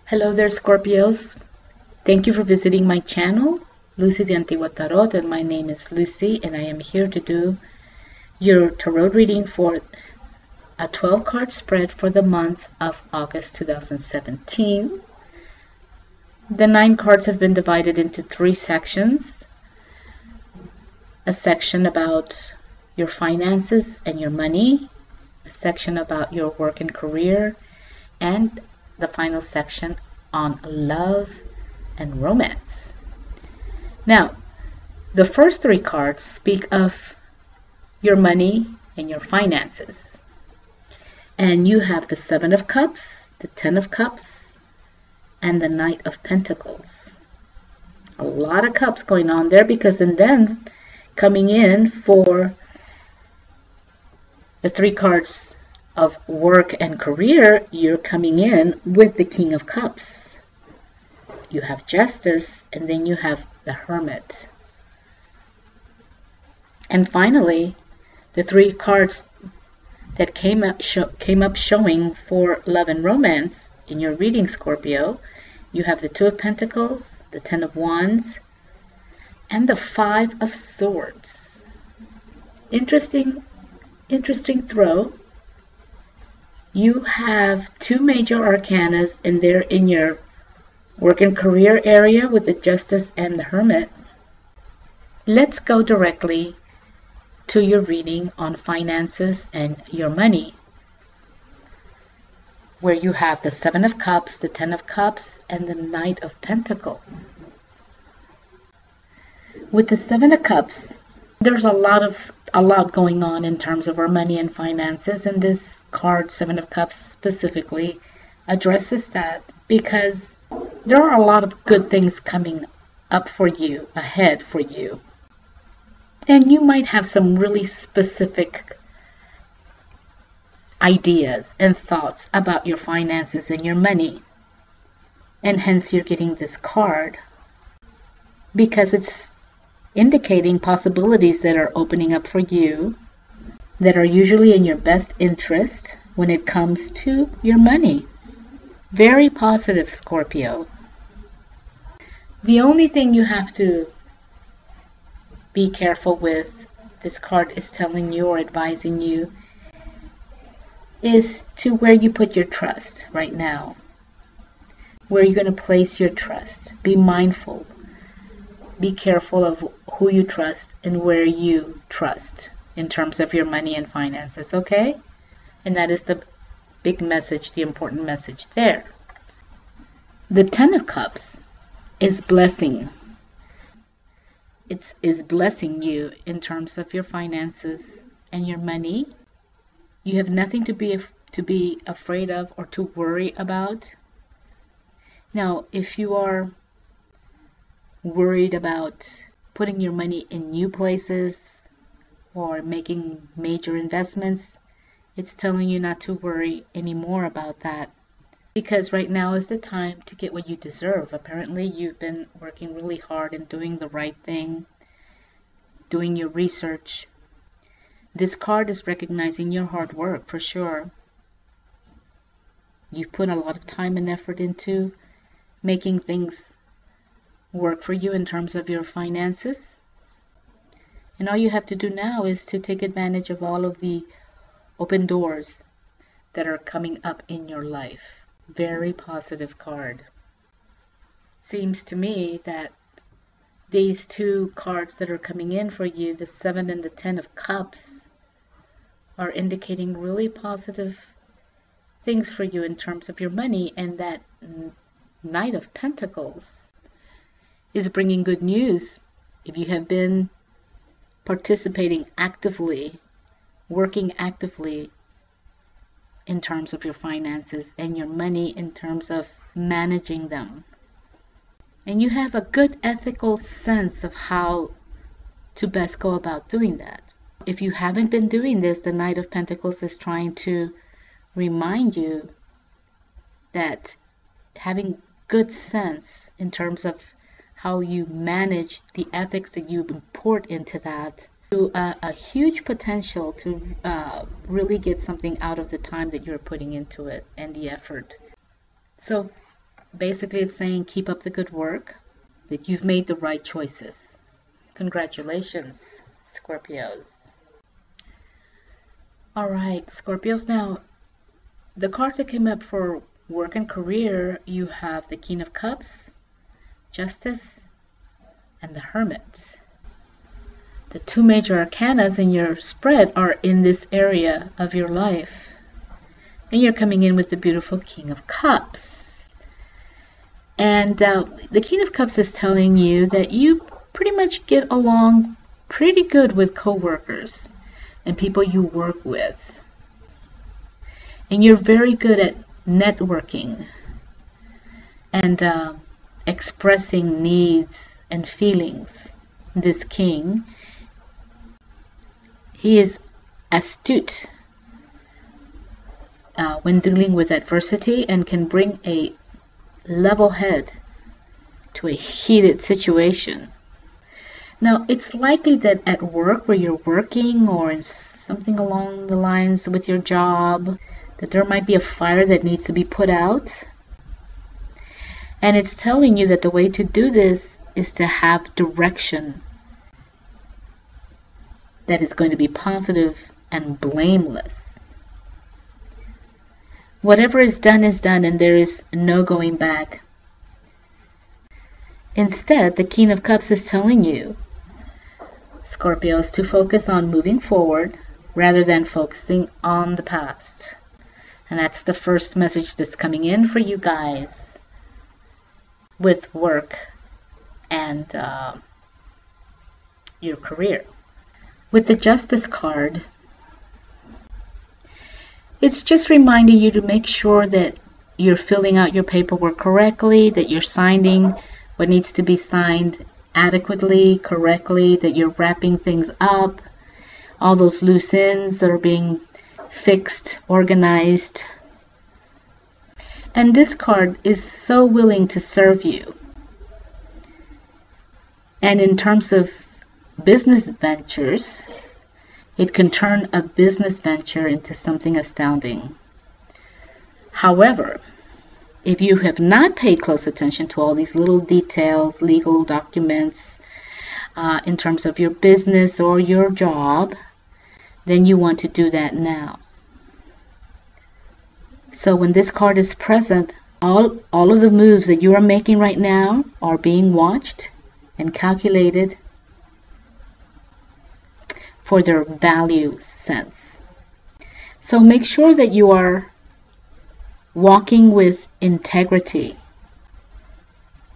Hello there, Scorpios. Thank you for visiting my channel, Lucy the Antigua Tarot, and my name is Lucy, and I am here to do your tarot reading for a 12-card spread for the month of August 2017. The 9 cards have been divided into 3 sections. A section about your finances and your money, a section about your work and career, and the final section on love and romance. Now, the first 3 cards speak of your money and your finances. And you have the 7 of Cups, the 10 of Cups, and the Knight of Pentacles. A lot of cups going on there, because and then coming in for the 3 cards of work and career, you're coming in with the King of Cups. You have Justice, and then you have the Hermit. And finally, the 3 cards that came up showing for love and romance in your reading, Scorpio, you have the 2 of Pentacles, the 10 of Wands, and the 5 of Swords. Interesting throw. You have 2 major arcanas, and they're in your work and career area with the Justice and the Hermit. Let's go directly to your reading on finances and your money, where you have the 7 of Cups, the 10 of Cups, and the Knight of Pentacles. With the 7 of Cups, there's a lot going on in terms of our money and finances, and this card, 7 of Cups, specifically addresses that, because there are a lot of good things coming up for you, ahead for you. And you might have some really specific ideas and thoughts about your finances and your money. And hence you're getting this card, because it's indicating possibilities that are opening up for you, that are usually in your best interest when it comes to your money. Very positive, Scorpio. The only thing you have to be careful with, this card is telling you or advising you, is to where you put your trust right now. Where you're going to place your trust. Be mindful. Be careful of who you trust and where you trust in terms of your money and finances, okay? And that is the big message, the important message there. The 10 of Cups is blessing. It is blessing you in terms of your finances and your money. You have nothing to be afraid of or to worry about. Now, if you are worried about putting your money in new places or making major investments, it's telling you not to worry anymore about that, because right now is the time to get what you deserve. Apparently you've been working really hard and doing the right thing, doing your research. This card is recognizing your hard work for sure. You've put a lot of time and effort into making things work for you in terms of your finances. And all you have to do now is to take advantage of all of the open doors that are coming up in your life. Very positive card. Seems to me that these 2 cards that are coming in for you, the 7 and the 10 of Cups, are indicating really positive things for you in terms of your money, and that Knight of Pentacles is bringing good news. If you have been participating actively, working actively in terms of your finances and your money in terms of managing them, and you have a good ethical sense of how to best go about doing that. If you haven't been doing this, the Knight of Pentacles is trying to remind you that having good sense in terms of how you manage the ethics that you import into that, to a huge potential to really get something out of the time that you're putting into it and the effort. So Basically, it's saying keep up the good work, that you've made the right choices. Congratulations, Scorpios. All right, Scorpios, now the cards that came up for work and career, you have the King of Cups, Justice, and the Hermit. The two major arcanas in your spread are in this area of your life. And you're coming in with the beautiful King of Cups. And the King of Cups is telling you that you pretty much get along pretty good with coworkers and people you work with. And you're very good at networking and expressing needs and feelings. This king, he is astute when dealing with adversity and can bring a level head to a heated situation. Now, it's likely that at work where you're working or in something along the lines with your job, that there might be a fire that needs to be put out. And it's telling you that the way to do this is to have direction that is going to be positive and blameless. Whatever is done, and there is no going back. Instead, the King of Cups is telling you, Scorpios, to focus on moving forward rather than focusing on the past. And that's the first message that's coming in for you guys with work and your career. With the Justice card, it's just reminding you to make sure that you're filling out your paperwork correctly, that you're signing what needs to be signed adequately, correctly, that you're wrapping things up, all those loose ends that are being fixed, organized. And this card is so willing to serve you. And in terms of business ventures, it can turn a business venture into something astounding. However, if you have not paid close attention to all these little details, legal documents, in terms of your business or your job, then you want to do that now. So when this card is present, all of the moves that you are making right now are being watched and calculated for their value sense. So make sure that you are walking with integrity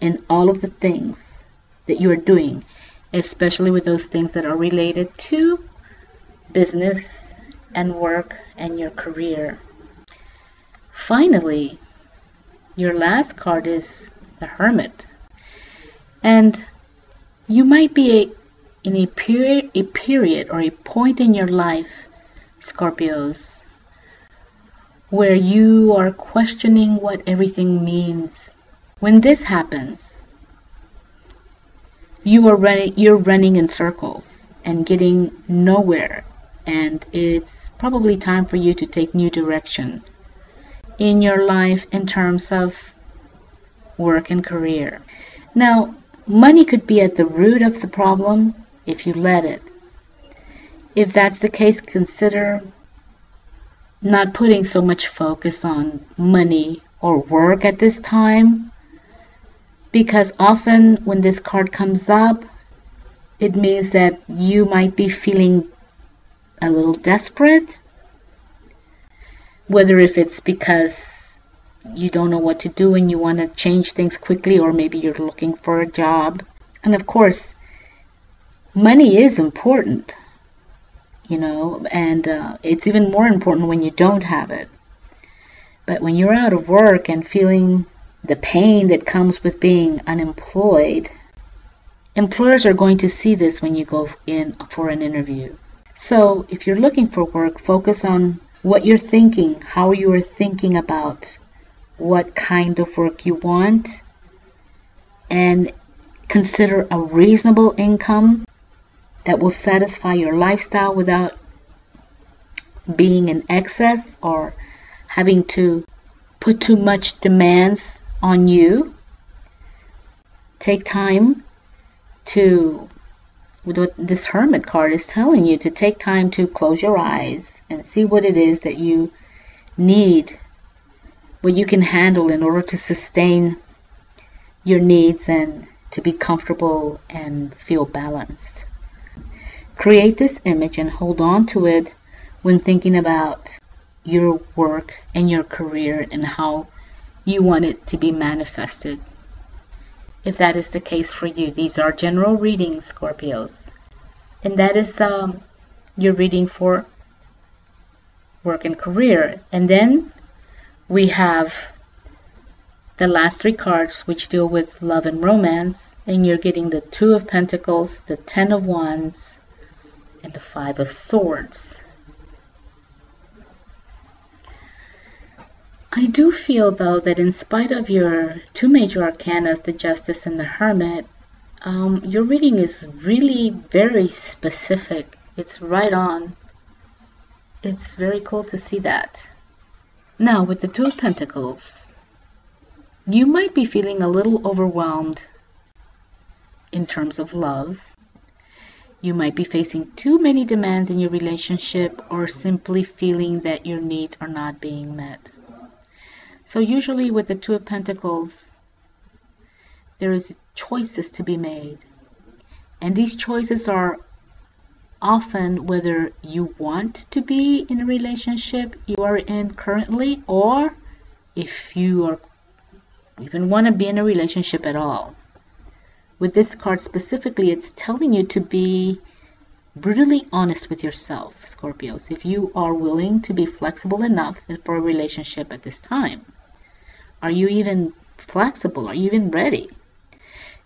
in all of the things that you are doing, especially with those things that are related to business and work and your career. Finally, your last card is the Hermit. And you might be in a period or a point in your life, Scorpios, where you are questioning what everything means. When this happens, you're running in circles and getting nowhere, and it's probably time for you to take new direction in your life in terms of work and career. Now, money could be at the root of the problem if you let it. If that's the case, consider not putting so much focus on money or work at this time, because often when this card comes up, it means that you might be feeling a little desperate, whether if it's because you don't know what to do and you want to change things quickly, or maybe you're looking for a job. And of course, money is important, and it's even more important when you don't have it. But when you're out of work and feeling the pain that comes with being unemployed, employers are going to see this when you go in for an interview. So if you're looking for work, focus on what you're thinking, how you are thinking about what kind of work you want, and consider a reasonable income that will satisfy your lifestyle without being in excess or having to put too much demands on you. Take time to, what this Hermit card is telling you, to take time to close your eyes and see what it is that you need, what you can handle in order to sustain your needs and to be comfortable and feel balanced. Create this image and hold on to it when thinking about your work and your career and how you want it to be manifested. If that is the case for you, these are general readings, Scorpios. And that is your reading for work and career. And then we have the last three cards, which deal with love and romance. And you're getting the Two of Pentacles, the Ten of Wands, and the Five of Swords. I do feel, though, that in spite of your two major arcana, the Justice and the Hermit, your reading is really very specific. It's right on. It's very cool to see that. Now, with the Two of Pentacles, you might be feeling a little overwhelmed in terms of love. You might be facing too many demands in your relationship, or simply feeling that your needs are not being met. So usually with the Two of Pentacles, there is choices to be made. And these choices are often whether you want to be in a relationship you are in currently, or if you are even want to be in a relationship at all. With this card specifically, it's telling you to be brutally honest with yourself, Scorpios, if you are willing to be flexible enough for a relationship at this time. Are you even flexible? Are you even ready?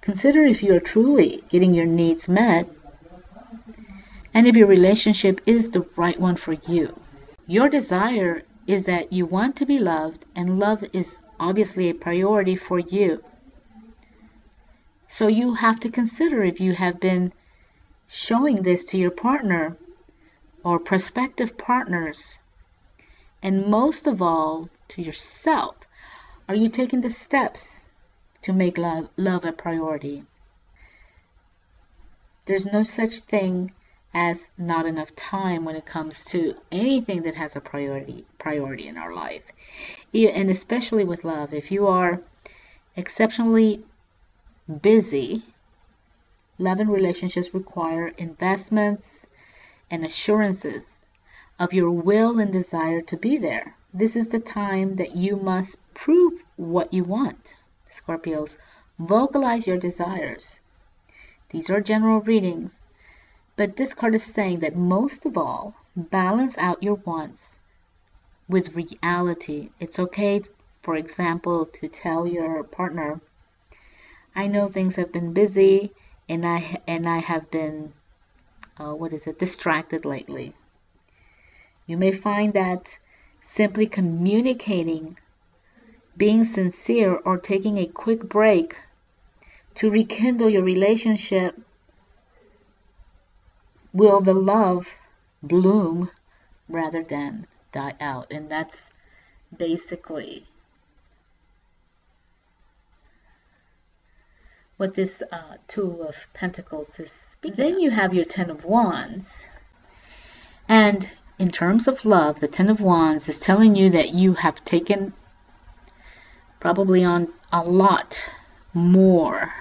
Consider if you are truly getting your needs met and if your relationship is the right one for you. Your desire is that you want to be loved, and love is obviously a priority for you. So you have to consider if you have been showing this to your partner or prospective partners, and most of all to yourself. Are you taking the steps to make love a priority? There's no such thing as not enough time when it comes to anything that has a priority in our life. And especially with love, if you are exceptionally busy, love and relationships require investments and assurances of your will and desire to be there. This is the time that you must prove what you want. Scorpios, vocalize your desires. These are general readings, but this card is saying that most of all, balance out your wants with reality. It's okay, for example, to tell your partner, I know things have been busy and I have been distracted lately. You may find that simply communicating, being sincere, or taking a quick break to rekindle your relationship will the love bloom rather than die out. And that's basically what this Two of Pentacles is speaking. Then you have your Ten of Wands. And in terms of love, the Ten of Wands is telling you that you have taken probably on a lot more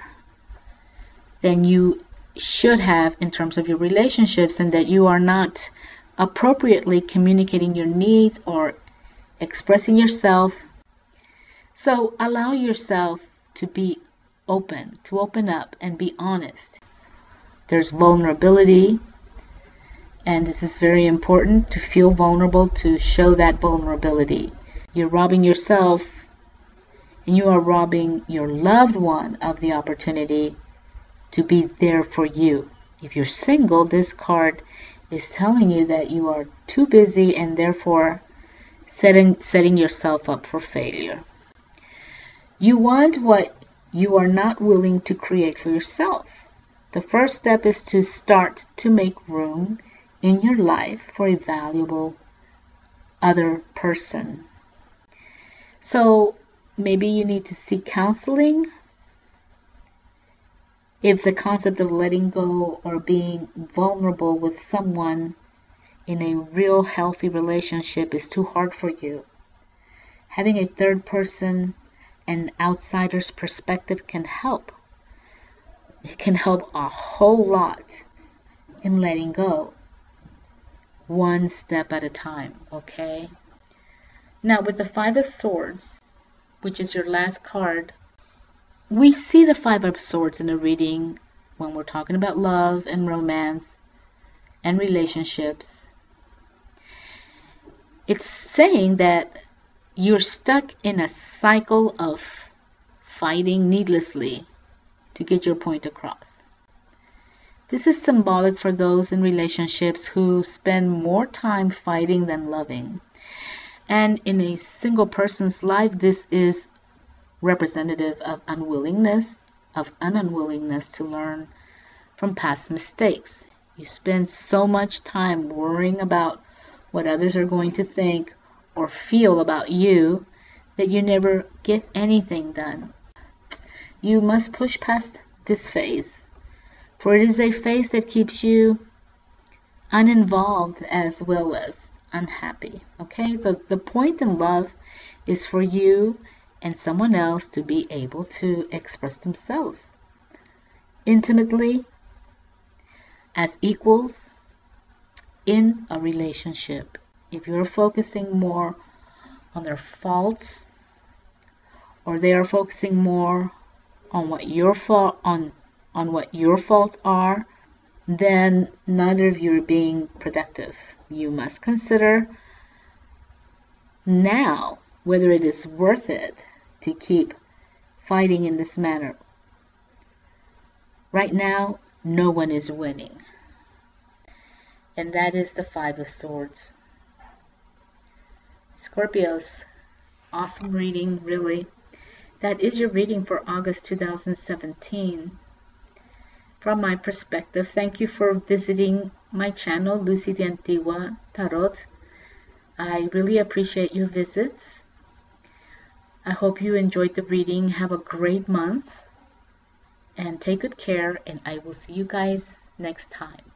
than you should have in terms of your relationships, and that you are not appropriately communicating your needs or expressing yourself. So allow yourself to be open, to open up and be honest. There's vulnerability, and this is very important, to feel vulnerable, to show that vulnerability. You're robbing yourself and you are robbing your loved one of the opportunity to be there for you. If you're single, this card is telling you that you are too busy and therefore setting yourself up for failure. You want what you are not willing to create for yourself. The first step is to start to make room in your life for a valuable other person. So maybe you need to seek counseling if the concept of letting go or being vulnerable with someone in a real healthy relationship is too hard for you. Having a third person and outsider's perspective can help. It can help a whole lot in letting go, one step at a time, okay? Now, with the Five of Swords, which is your last card, we see the Five of Swords in a reading when we're talking about love and romance and relationships. It's saying that you're stuck in a cycle of fighting needlessly to get your point across. This is symbolic for those in relationships who spend more time fighting than loving. And in a single person's life, this is representative of an unwillingness to learn from past mistakes. You spend so much time worrying about what others are going to think or feel about you that you never get anything done. You must push past this phase, for it is a phase that keeps you uninvolved as well as unhappy. Okay, the point in love is for you and someone else to be able to express themselves intimately as equals in a relationship. If you're focusing more on their faults, or they are focusing more on what your faults are, then neither of you are being productive. You must consider now whether it is worth it to keep fighting in this manner. Right now, no one is winning. And that is the Five of Swords. Scorpios, awesome reading, really. That is your reading for August 2017. From my perspective, thank you for visiting my channel, Lucy the Antigua Tarot. I really appreciate your visits. I hope you enjoyed the reading. Have a great month and take good care, and I will see you guys next time.